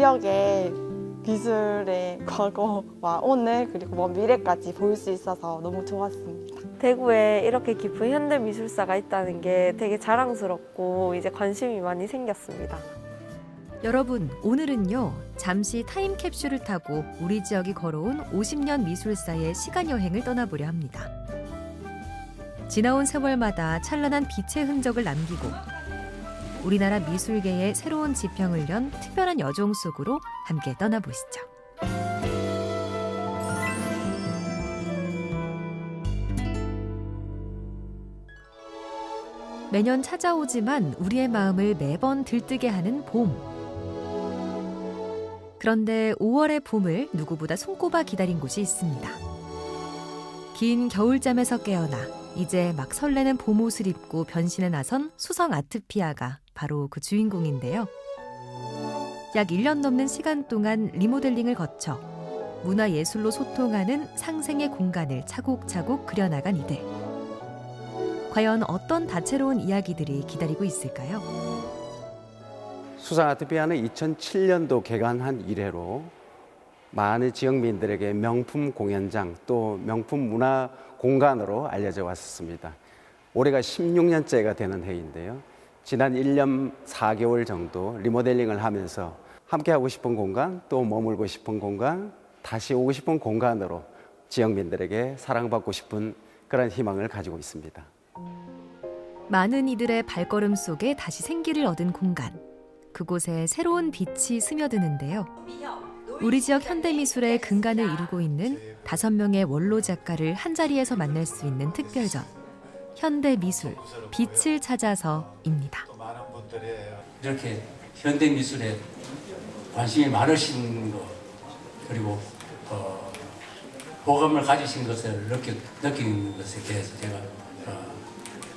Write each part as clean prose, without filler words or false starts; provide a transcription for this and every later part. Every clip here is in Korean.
지역의 미술의 과거와 오늘 그리고 먼 미래까지 볼 수 있어서 너무 좋았습니다. 대구에 이렇게 깊은 현대 미술사가 있다는 게 되게 자랑스럽고 이제 관심이 많이 생겼습니다. 여러분, 오늘은요, 잠시 타임캡슐을 타고 우리 지역이 걸어온 50년 미술사의 시간여행을 떠나보려 합니다. 지나온 세월마다 찬란한 빛의 흔적을 남기고 우리나라 미술계의 새로운 지평을 연 특별한 여정 속으로 함께 떠나보시죠. 매년 찾아오지만 우리의 마음을 매번 들뜨게 하는 봄. 그런데 5월의 봄을 누구보다 손꼽아 기다린 곳이 있습니다. 긴 겨울잠에서 깨어나 이제 막 설레는 봄 옷을 입고 변신에 나선 수성 아트피아가 바로 그 주인공인데요. 약 1년 넘는 시간 동안 리모델링을 거쳐 문화예술로 소통하는 상생의 공간을 차곡차곡 그려나간 이들. 과연 어떤 다채로운 이야기들이 기다리고 있을까요? 수성 아트피아는 2007년도 개관한 이래로 많은 지역민들에게 명품 공연장 또 명품 문화 공간으로 알려져 왔었습니다. 올해가 16년째가 되는 해인데요. 지난 1년 4개월 정도 리모델링을 하면서 함께하고 싶은 공간, 또 머물고 싶은 공간, 다시 오고 싶은 공간으로 지역민들에게 사랑받고 싶은 그런 희망을 가지고 있습니다. 많은 이들의 발걸음 속에 다시 생기를 얻은 공간. 그곳에 새로운 빛이 스며드는데요. 우리 지역 현대미술의 근간을 이루고 있는 5명의 원로 작가를 한자리에서 만날 수 있는 특별전. 현대미술, 빛을 찾아서입니다. 이렇게 현대미술에 관심이 많으신 것, 그리고 호감을 가지신 것을 느끼는 것에 대해서 제가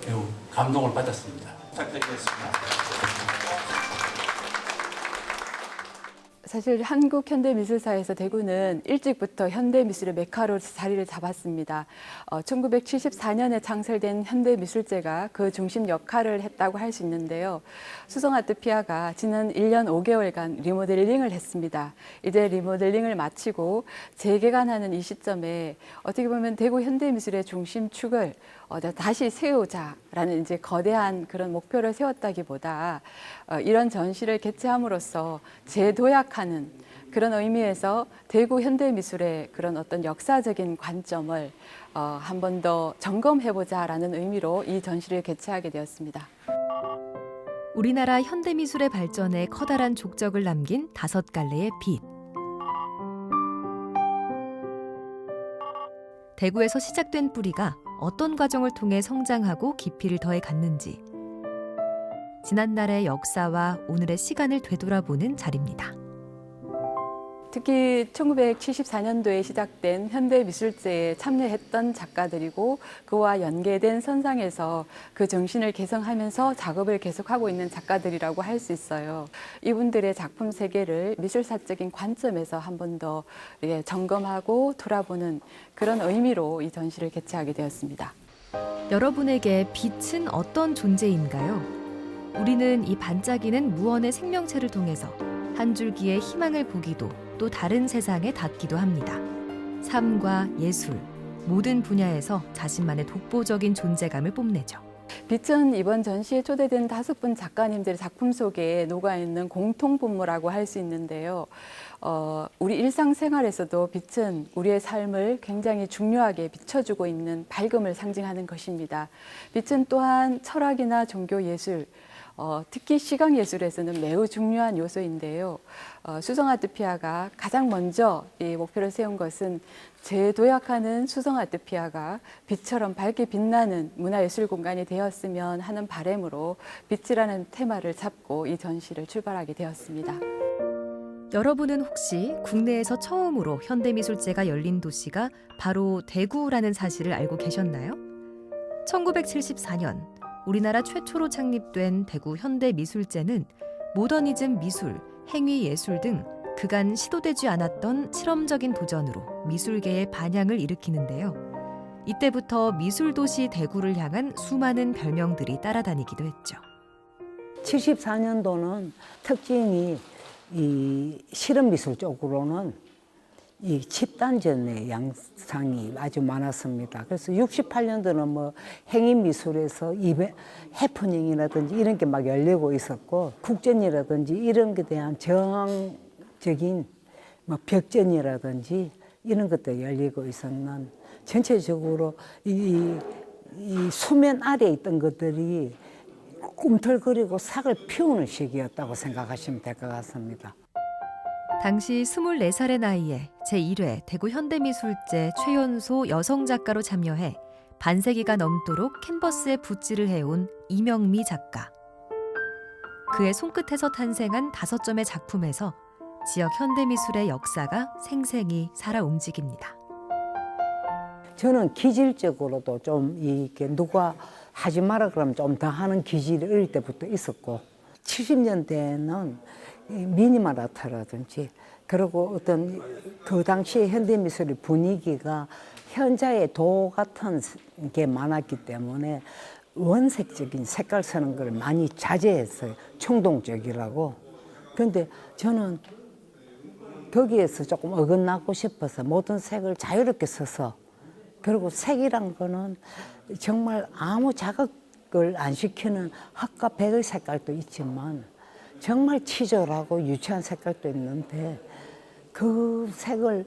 매우 감동을 받았습니다. 부탁드리겠습니다. 사실 한국 현대미술사에서 대구는 일찍부터 현대미술의 메카로 자리를 잡았습니다. 1974년에 창설된 현대미술제가 그 중심 역할을 했다고 할 수 있는데요. 수성 아트피아가 지난 1년 5개월간 리모델링을 했습니다. 이제 리모델링을 마치고 재개관하는 이 시점에 어떻게 보면 대구 현대미술의 중심축을 다시 세우자라는 이제 거대한 그런 목표를 세웠다기보다 이런 전시를 개최함으로써 재도약하는 그런 의미에서 대구 현대미술의 그런 어떤 역사적인 관점을 한 번 더 점검해보자라는 의미로 이 전시를 개최하게 되었습니다. 우리나라 현대미술의 발전에 커다란 족적을 남긴 5갈래의 빛. 대구에서 시작된 뿌리가 어떤 과정을 통해 성장하고 깊이를 더해 갔는지 지난날의 역사와 오늘의 시간을 되돌아보는 자리입니다. 특히 1974년도에 시작된 현대미술제에 참여했던 작가들이고 그와 연계된 선상에서 그 정신을 개성하면서 작업을 계속하고 있는 작가들이라고 할 수 있어요. 이분들의 작품 세계를 미술사적인 관점에서 한 번 더 점검하고 돌아보는 그런 의미로 이 전시를 개최하게 되었습니다. 여러분에게 빛은 어떤 존재인가요? 우리는 이 반짝이는 무언의 생명체를 통해서 한 줄기의 희망을 보기도 또 다른 세상에 닿기도 합니다. 삶과 예술, 모든 분야에서 자신만의 독보적인 존재감을 뽐내죠. 빛은 이번 전시에 초대된 5분 작가님들의 작품 속에 녹아있는 공통분모라고 할 수 있는데요. 우리 일상생활에서도 빛은 우리의 삶을 굉장히 중요하게 비춰주고 있는 밝음을 상징하는 것입니다. 빛은 또한 철학이나 종교 예술, 특히 시각예술에서는 매우 중요한 요소인데요. 수성 아트피아가 가장 먼저 이 목표를 세운 것은 재도약하는 수성 아트피아가 빛처럼 밝게 빛나는 문화예술 공간이 되었으면 하는 바람으로 빛이라는 테마를 잡고 이 전시를 출발하게 되었습니다. 여러분은 혹시 국내에서 처음으로 현대미술제가 열린 도시가 바로 대구라는 사실을 알고 계셨나요? 1974년 우리나라 최초로 창립된 대구 현대미술제는 모더니즘 미술, 행위예술 등 그간 시도되지 않았던 실험적인 도전으로 미술계의 반향을 일으키는데요. 이때부터 미술도시 대구를 향한 수많은 별명들이 따라다니기도 했죠. 74년도는 특징이 이 실험 미술 쪽으로는 이 집단전의 양상이 아주 많았습니다. 그래서 68년도는 뭐 행인미술에서 해프닝이라든지 이런 게 막 열리고 있었고, 국전이라든지 이런 것에 대한 저항적인 뭐 벽전이라든지 이런 것도 열리고 있었는, 전체적으로 이 수면 아래에 있던 것들이 꿈틀거리고 삭을 피우는 시기였다고 생각하시면 될 것 같습니다. 당시 24살의 나이에 제1회 대구 현대미술제 최연소 여성 작가로 참여해 반세기가 넘도록 캔버스에 붓질을 해온 이명미 작가. 그의 손끝에서 탄생한 5점의 작품에서 지역 현대미술의 역사가 생생히 살아 움직입니다. 저는 기질적으로도 좀 이게 누가 하지 마라 그러면 좀 더 하는 기질이 어릴 때부터 있었고, 70년대에는 미니멀 아트라든지, 그리고 어떤 그 당시의 현대미술의 분위기가 현자의 도 같은 게 많았기 때문에 원색적인 색깔 쓰는 걸 많이 자제했어요. 충동적이라고. 그런데 저는 거기에서 조금 어긋나고 싶어서 모든 색을 자유롭게 써서, 그리고 색이란 거는 정말 아무 자극을 안 시키는 흑과 백의 색깔도 있지만 정말 치졸하고 유치한 색깔도 있는데, 그 색을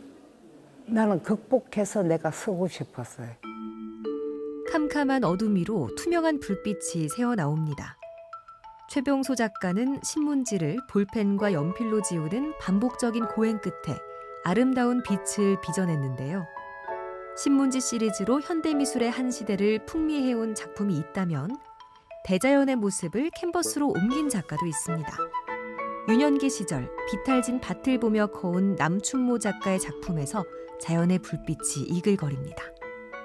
나는 극복해서 내가 쓰고 싶었어요. 캄캄한 어둠 위로 투명한 불빛이 새어나옵니다. 최병소 작가는 신문지를 볼펜과 연필로 지우는 반복적인 고행 끝에 아름다운 빛을 빚어냈는데요. 신문지 시리즈로 현대미술의 한 시대를 풍미해온 작품이 있다면 대자연의 모습을 캔버스로 옮긴 작가도 있습니다. 유년기 시절 비탈진 밭을 보며 커온 남춘모 작가의 작품에서 자연의 불빛이 이글거립니다.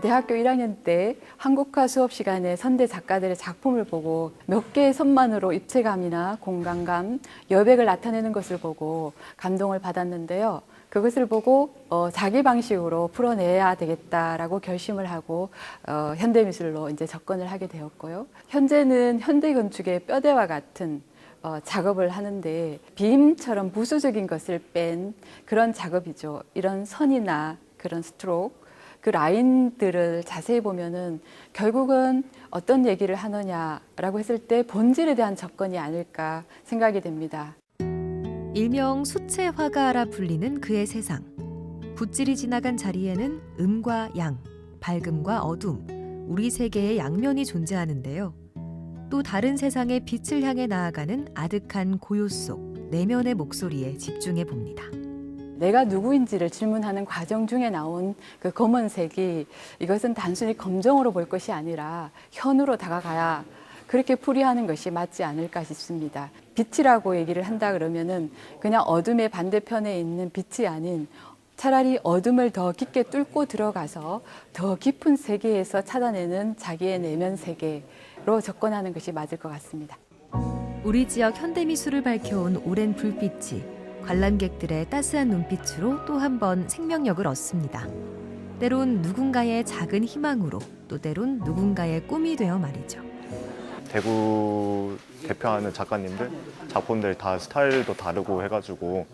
대학교 1학년 때 한국화 수업 시간에 선대 작가들의 작품을 보고 몇 개의 선만으로 입체감이나 공간감, 여백을 나타내는 것을 보고 감동을 받았는데요. 그것을 보고 자기 방식으로 풀어내야 되겠다라고 결심을 하고 현대미술로 이제 접근을 하게 되었고요. 현재는 현대 건축의 뼈대와 같은 작업을 하는데, 빔처럼 부수적인 것을 뺀 그런 작업이죠. 이런 선이나 그런 스트로크, 그 라인들을 자세히 보면은 결국은 어떤 얘기를 하느냐라고 했을 때 본질에 대한 접근이 아닐까 생각이 됩니다. 일명 수채 화가라 불리는 그의 세상. 붓질이 지나간 자리에는 음과 양, 밝음과 어둠, 우리 세계의 양면이 존재하는데요. 또 다른 세상의 빛을 향해 나아가는 아득한 고요 속 내면의 목소리에 집중해 봅니다. 내가 누구인지를 질문하는 과정 중에 나온 그 검은색이, 이것은 단순히 검정으로 볼 것이 아니라 현으로 다가가야 그렇게 풀이하는 것이 맞지 않을까 싶습니다. 빛이라고 얘기를 한다 그러면은 그냥 어둠의 반대편에 있는 빛이 아닌, 차라리 어둠을 더 깊게 뚫고 들어가서 더 깊은 세계에서 찾아내는 자기의 내면 세계로 접근하는 것이 맞을 것 같습니다. 우리 지역 현대미술을 밝혀온 오랜 불빛이 관람객들의 따스한 눈빛으로 또 한 번 생명력을 얻습니다. 때론 누군가의 작은 희망으로, 또 때론 누군가의 꿈이 되어 말이죠. 대구 대표하는 작가님들 작품들 다 스타일도 다르고 해가지고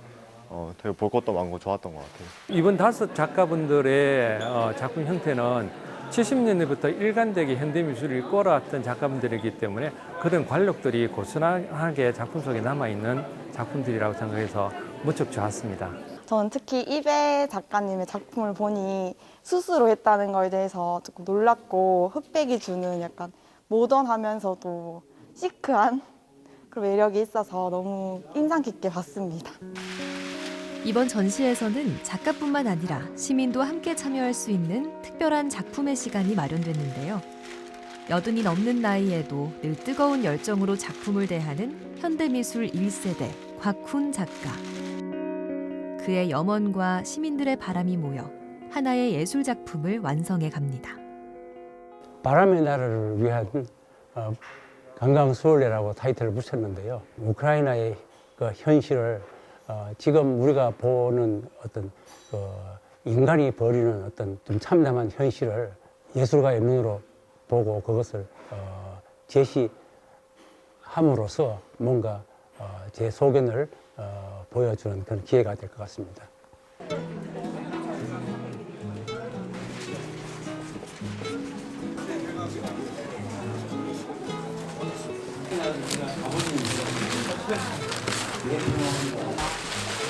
되게 볼 것도 많고 좋았던 것 같아요. 이번 5 작가분들의 작품 형태는 70년대부터 일관되게 현대미술을 이끌어왔던 작가분들이기 때문에 그런 관록들이 고스란하게 작품 속에 남아있는 작품들이라고 생각해서 무척 좋았습니다. 저는 특히 이배 작가님의 작품을 보니 수수로 했다는 거에 대해서 조금 놀랐고, 흑백이 주는 약간 모던하면서도 시크한 그런 매력이 있어서 너무 인상 깊게 봤습니다. 이번 전시에서는 작가뿐만 아니라 시민도 함께 참여할 수 있는 특별한 작품의 시간이 마련됐는데요. 80이 넘는 나이에도 늘 뜨거운 열정으로 작품을 대하는 현대미술 1세대 곽훈 작가. 그의 염원과 시민들의 바람이 모여 하나의 예술 작품을 완성해 갑니다. 바람의 나라를 위한 관광수월래라고 타이틀을 붙였는데요. 우크라이나의 그 현실을 지금 우리가 보는 어떤 인간이 벌이는 어떤 좀 참담한 현실을 예술가의 눈으로 보고 그것을 제시함으로써 뭔가 제 소견을 보여주는 그런 기회가 될 것 같습니다.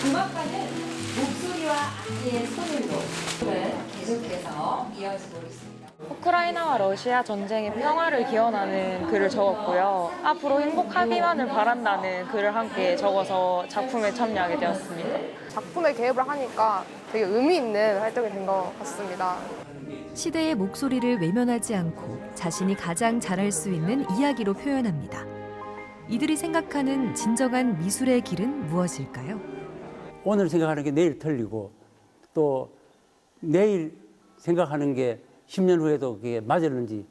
음악가는 목소리와 악기의 소리로 계속해서 이어지고 있습니다. 우크라이나와 러시아 전쟁의 평화를 기원하는 글을 적었고요. 앞으로 행복하기만을 바란다는 글을 함께 적어서 작품에 참여하게 되었습니다. 작품에 개입을 하니까 되게 의미 있는 활동이 된 것 같습니다. 시대의 목소리를 외면하지 않고 자신이 가장 잘할 수 있는 이야기로 표현합니다. 이들이 생각하는 진정한 미술의 길은 무엇일까요? 오늘 생각하는 게 내일 틀리고 또 내일 생각하는 게 10년 후에도 그게 맞을는지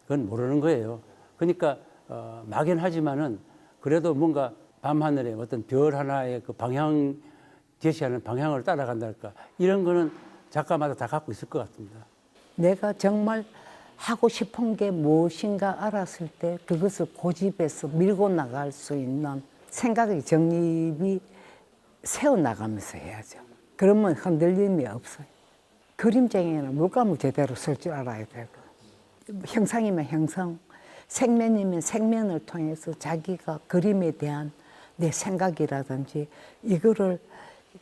그건 모르는 거예요. 그러니까 막연하지만은 그래도 뭔가 밤하늘에 어떤 별 하나의 그 방향 제시하는 방향을 따라간달까 이런 거는 작가마다 다 갖고 있을 것 같습니다. 내가 정말 하고 싶은 게 무엇인가 알았을 때 그것을 고집해서 밀고 나갈 수 있는 생각의 정립이 세워나가면서 해야죠. 그러면 흔들림이 없어요. 그림쟁이는 물감을 제대로 쓸 줄 알아야 되고, 형상이면 형상, 색면이면 색면을 통해서 자기가 그림에 대한 내 생각이라든지 이거를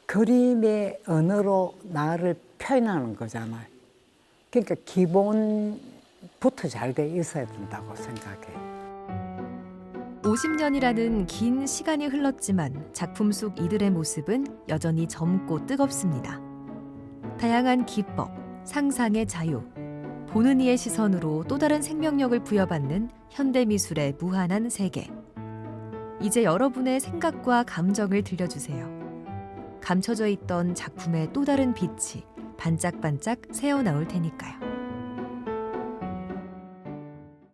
그림의 언어로 나를 표현하는 거잖아요. 그러니까 기본부터 잘 돼 있어야 된다고 생각해요. 50년이라는 긴 시간이 흘렀지만 작품 속 이들의 모습은 여전히 젊고 뜨겁습니다. 다양한 기법, 상상의 자유, 보는 이의 시선으로 또 다른 생명력을 부여받는 현대미술의 무한한 세계. 이제 여러분의 생각과 감정을 들려주세요. 감춰져 있던 작품의 또 다른 빛이 반짝반짝 새어나올 테니까요.